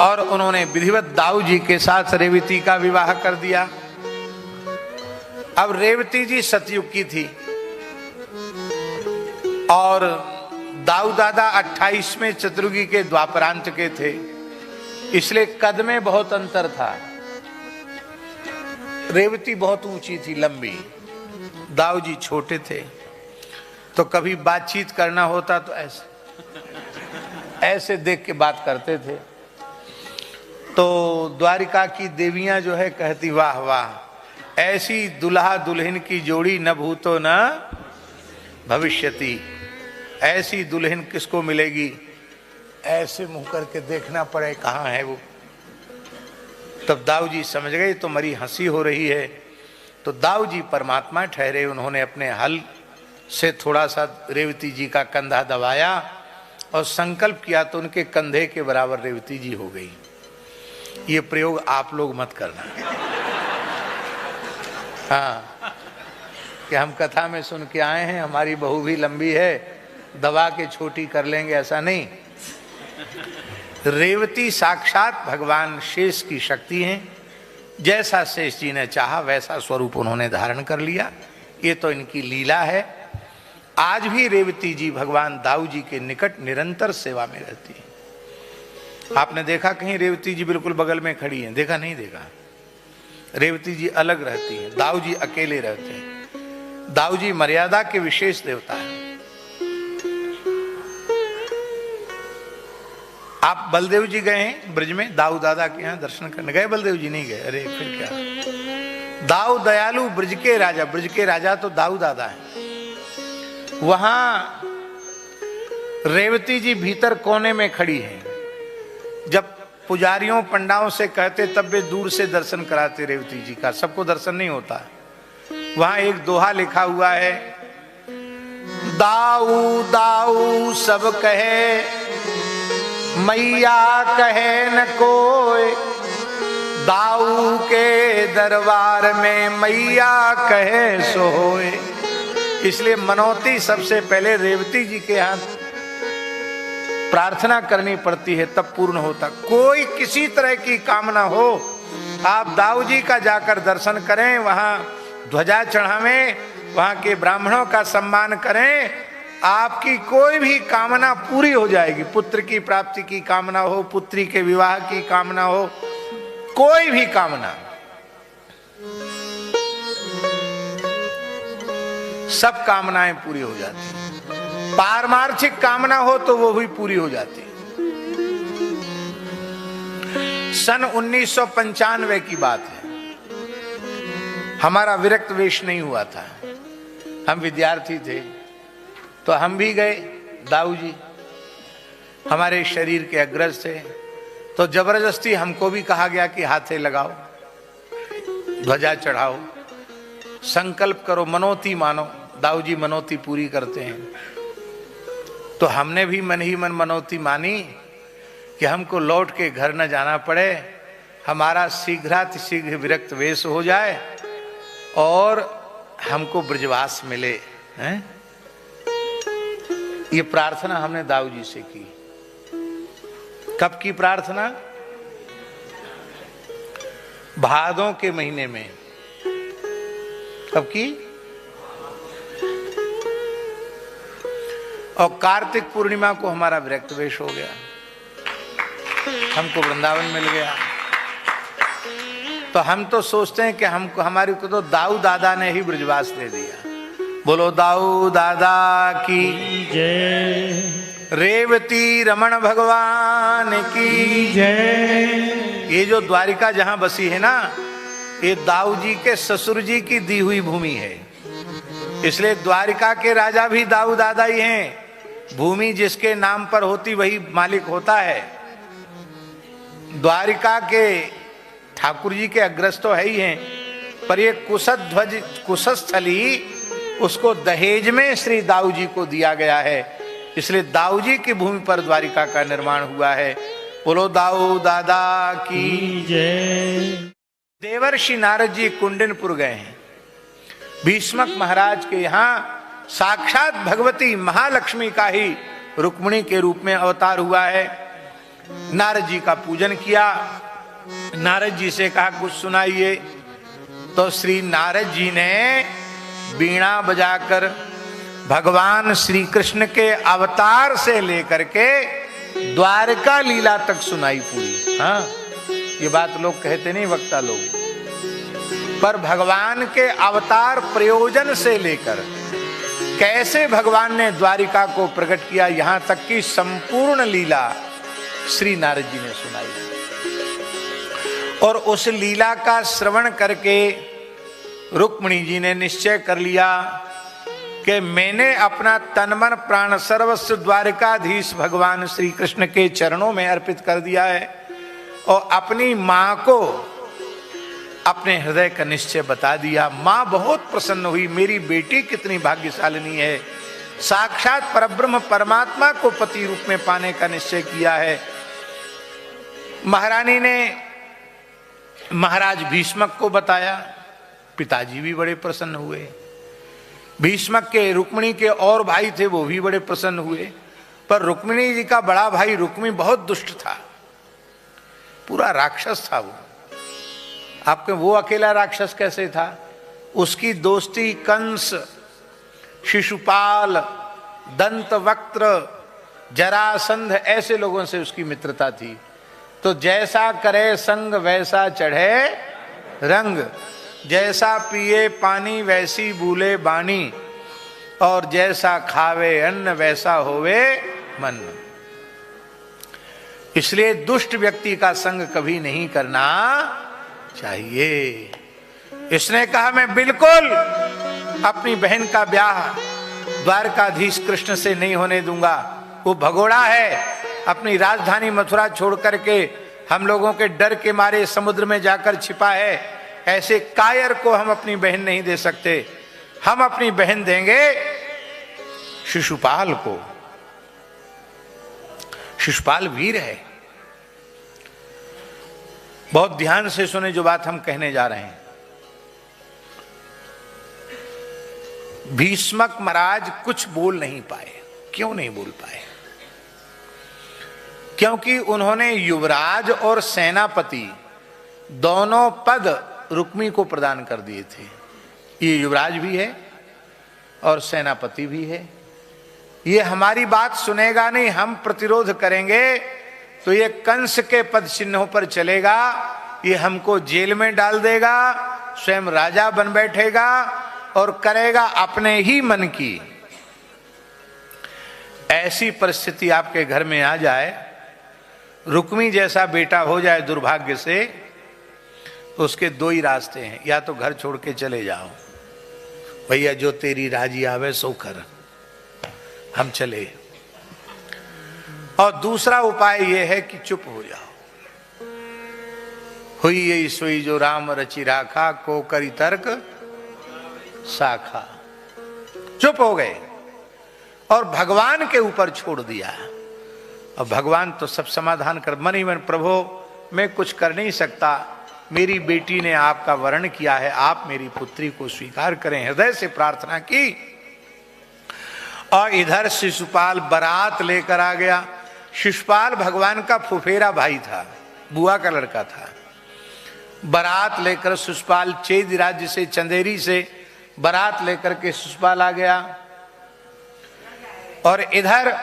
और उन्होंने विधिवत दाऊ जी के साथ रेवती का विवाह कर दिया। अब रेवती जी सतयुग की थी और दाऊ दादा 28वें चतुर्युगी के द्वापरांत के थे, इसलिए कद में बहुत अंतर था। रेवती बहुत ऊंची थी, लंबी, दाऊ जी छोटे थे। तो कभी बातचीत करना होता तो ऐसे देख के बात करते थे। तो द्वारिका की देवियां जो है कहती वाह वाह, ऐसी दुल्हा दुल्हन की जोड़ी न भूतो न भविष्यति, ऐसी दुल्हन किसको मिलेगी। ऐसे मुंह करके देखना पड़े कहाँ है वो। तब दाऊ जी समझ गए तो मरी हंसी हो रही है। तो दाऊ जी परमात्मा ठहरे, उन्होंने अपने हल से थोड़ा सा रेवती जी का कंधा दबाया और संकल्प किया तो उनके कंधे के बराबर रेवती जी हो गई। ये प्रयोग आप लोग मत करना। हाँ, कि हम कथा में सुन के आए हैं, हमारी बहू भी लंबी है, दबा के छोटी कर लेंगे, ऐसा नहीं। रेवती साक्षात भगवान शेष की शक्ति हैं। जैसा शेष जी ने चाहा वैसा स्वरूप उन्होंने धारण कर लिया। ये तो इनकी लीला है। आज भी रेवती जी भगवान दाऊ जी के निकट निरंतर सेवा में रहती है। आपने देखा कहीं रेवती जी बिल्कुल बगल में खड़ी हैं? देखा नहीं देखा। रेवती जी अलग रहती है, दाऊ जी अकेले रहते हैं। दाऊ जी मर्यादा के विशेष देवता है। आप बलदेव जी गए हैं ब्रज में, दाऊ दादा के यहाँ दर्शन करने गए? बलदेव जी नहीं गए? अरे फिर क्या। दाऊ दयालु ब्रज के राजा, ब्रज के राजा तो दाऊ दादा है। वहां रेवती जी भीतर कोने में खड़ी है। जब पुजारियों पंडाओं से कहते तब वे दूर से दर्शन कराते रेवती जी का, सबको दर्शन नहीं होता। वहां एक दोहा लिखा हुआ है, दाऊ दाऊ सब कहे मैया कहे न कोई, दाऊ के दरबार में मैया कहे सोए। इसलिए मनौती सबसे पहले रेवती जी के यहाँ प्रार्थना करनी पड़ती है, तब पूर्ण होता। कोई किसी तरह की कामना हो, आप दाऊ जी का जाकर दर्शन करें, वहां ध्वजा चढ़ावें, वहां के ब्राह्मणों का सम्मान करें, आपकी कोई भी कामना पूरी हो जाएगी। पुत्र की प्राप्ति की कामना हो, पुत्री के विवाह की कामना हो, कोई भी कामना, सब कामनाएं पूरी हो जाती। पारमार्थिक कामना हो तो वो भी पूरी हो जाती। सन 1995 की बात है, हमारा विरक्त वेश नहीं हुआ था, हम विद्यार्थी थे। तो हम भी गए, दाऊ जी हमारे शरीर के अग्रज थे, तो जबरदस्ती हमको भी कहा गया कि हाथे लगाओ, ध्वजा चढ़ाओ, संकल्प करो, मनोती मानो। दाऊ जी मनोती पूरी करते हैं। तो हमने भी मन ही मन मनोती मानी कि हमको लौट के घर न जाना पड़े, हमारा शीघ्रातिशीघ्र विरक्त वेश हो जाए और हमको ब्रजवास मिले। हैं? ये प्रार्थना हमने दाऊ जी से की। कब की प्रार्थना? भादों के महीने में। कब की? और कार्तिक पूर्णिमा को हमारा विरक्त वेश हो गया, हमको वृंदावन मिल गया। तो हम तो सोचते हैं कि हमको, हमारे को तो दाऊ दादा ने ही ब्रजवास दे दिया। बोलो दाऊ दादा की जय, रेवती रमण भगवान की जय। ये जो द्वारिका जहां बसी है ना, ये दाऊ जी के ससुर जी की दी हुई भूमि है। इसलिए द्वारिका के राजा भी दाऊ दादा ही हैं। भूमि जिसके नाम पर होती वही मालिक होता है। द्वारिका के ठाकुर जी के अग्रज तो है ही हैं, पर ये कुशध्वज कुशस्थली उसको दहेज में श्री दाऊ जी को दिया गया है। इसलिए दाऊ जी की भूमि पर द्वारिका का निर्माण हुआ है। बोलो दाऊ दादा की जय। देवर्षि नारद जी कुंडनपुर गए हैं। भीष्मक महाराज के यहाँ साक्षात भगवती महालक्ष्मी का ही रुक्मिणी के रूप में अवतार हुआ है। नारद जी का पूजन किया। नारद जी से कहा कुछ सुनाइए। तो श्री नारद जी ने वीणा बजाकर भगवान श्री कृष्ण के अवतार से लेकर के द्वारका लीला तक सुनाई पूरी। हाँ, ये बात लोग कहते नहीं, वक्ता लोग, पर भगवान के अवतार प्रयोजन से लेकर कैसे भगवान ने द्वारिका को प्रकट किया, यहां तक की संपूर्ण लीला श्री नारद जी ने सुनाई। और उस लीला का श्रवण करके रुक्मिणी जी ने निश्चय कर लिया कि मैंने अपना तन मन प्राण सर्वस्व द्वारिकाधीश भगवान श्री कृष्ण के चरणों में अर्पित कर दिया है, और अपनी मां को अपने हृदय का निश्चय बता दिया। मां बहुत प्रसन्न हुई, मेरी बेटी कितनी भाग्यशालिनी है, साक्षात परब्रह्म परमात्मा को पति रूप में पाने का निश्चय किया है। महारानी ने महाराज भीष्मक को बताया, पिताजी भी बड़े प्रसन्न हुए। भीष्मक के रुक्मिणी के और भाई थे, वो भी बड़े प्रसन्न हुए। पर रुक्मिणी जी का बड़ा भाई रुक्मी बहुत दुष्ट था, पूरा राक्षस था वो। आपके वो अकेला राक्षस कैसे था? उसकी दोस्ती कंस, शिशुपाल, दंतवक्त्र, जरासंध ऐसे लोगों से उसकी मित्रता थी। तो जैसा करे संग वैसा चढ़े रंग, जैसा पिए पानी वैसी भूले बानी, और जैसा खावे अन्न वैसा होवे मन। इसलिए दुष्ट व्यक्ति का संग कभी नहीं करना चाहिए। इसने कहा मैं बिल्कुल अपनी बहन का ब्याह द्वारकाधीश कृष्ण से नहीं होने दूंगा। वो भगोड़ा है, अपनी राजधानी मथुरा छोड़ करके हम लोगों के डर के मारे समुद्र में जाकर छिपा है। ऐसे कायर को हम अपनी बहन नहीं दे सकते। हम अपनी बहन देंगे शिशुपाल को। शिशुपाल वीर है। बहुत ध्यान से सुने जो बात हम कहने जा रहे हैं। भीष्मक महाराज कुछ बोल नहीं पाए। क्यों नहीं बोल पाए? क्योंकि उन्होंने युवराज और सेनापति दोनों पद रुक्मी को प्रदान कर दिए थे। ये युवराज भी है और सेनापति भी है। ये हमारी बात सुनेगा नहीं, हम प्रतिरोध करेंगे तो ये कंस के पद चिन्हों पर चलेगा, ये हमको जेल में डाल देगा, स्वयं राजा बन बैठेगा और करेगा अपने ही मन की। ऐसी परिस्थिति आपके घर में आ जाए, रुक्मी जैसा बेटा हो जाए दुर्भाग्य से, तो उसके दो ही रास्ते हैं। या तो घर छोड़ के चले जाओ, भैया जो तेरी राजी आवे सो कर, हम चले। और दूसरा उपाय यह है कि चुप हो जाओ। हुई यही सोई जो राम रचि राखा, को करी तर्क शाखा। चुप हो गए और भगवान के ऊपर छोड़ दिया। और भगवान तो सब समाधान कर, मन ही मन प्रभु मैं कुछ कर नहीं सकता, मेरी बेटी ने आपका वर्ण किया है, आप मेरी पुत्री को स्वीकार करें। हृदय से प्रार्थना की। और इधर शिशुपाल बारात लेकर आ गया। शिशुपाल भगवान का फुफेरा भाई था, बुआ का लड़का था। बारात लेकर शिशुपाल चेद राज्य से, चंदेरी से बारात लेकर के शिशुपाल आ गया। और इधर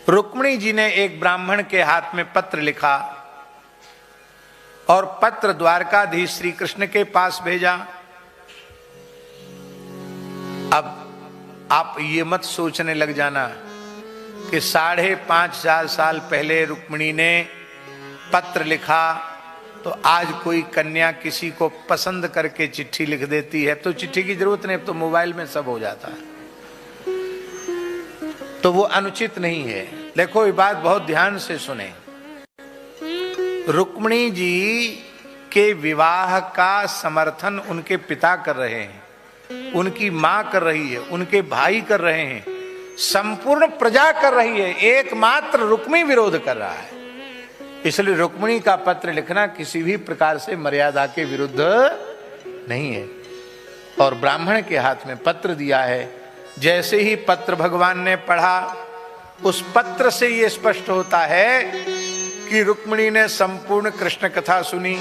रुक्मिणी जी ने एक ब्राह्मण के हाथ में पत्र लिखा और पत्र द्वारकाधीश श्री कृष्ण के पास भेजा। अब आप ये मत सोचने लग जाना कि 5,500 साल पहले रुक्मिणी ने पत्र लिखा तो आज कोई कन्या किसी को पसंद करके चिट्ठी लिख देती है तो चिट्ठी की जरूरत नहीं, तो मोबाइल में सब हो जाता है। तो वो अनुचित नहीं है। देखो ये बात बहुत ध्यान से सुने। रुक्मिणी जी के विवाह का समर्थन उनके पिता कर रहे हैं, उनकी मां कर रही है, उनके भाई कर रहे हैं, संपूर्ण प्रजा कर रही है, एकमात्र रुक्मी विरोध कर रहा है। इसलिए रुक्मिणी का पत्र लिखना किसी भी प्रकार से मर्यादा के विरुद्ध नहीं है। और ब्राह्मण के हाथ में पत्र दिया है। जैसे ही पत्र भगवान ने पढ़ा उस पत्र से ये स्पष्ट होता है कि रुक्मिणी ने संपूर्ण कृष्ण कथा सुनी।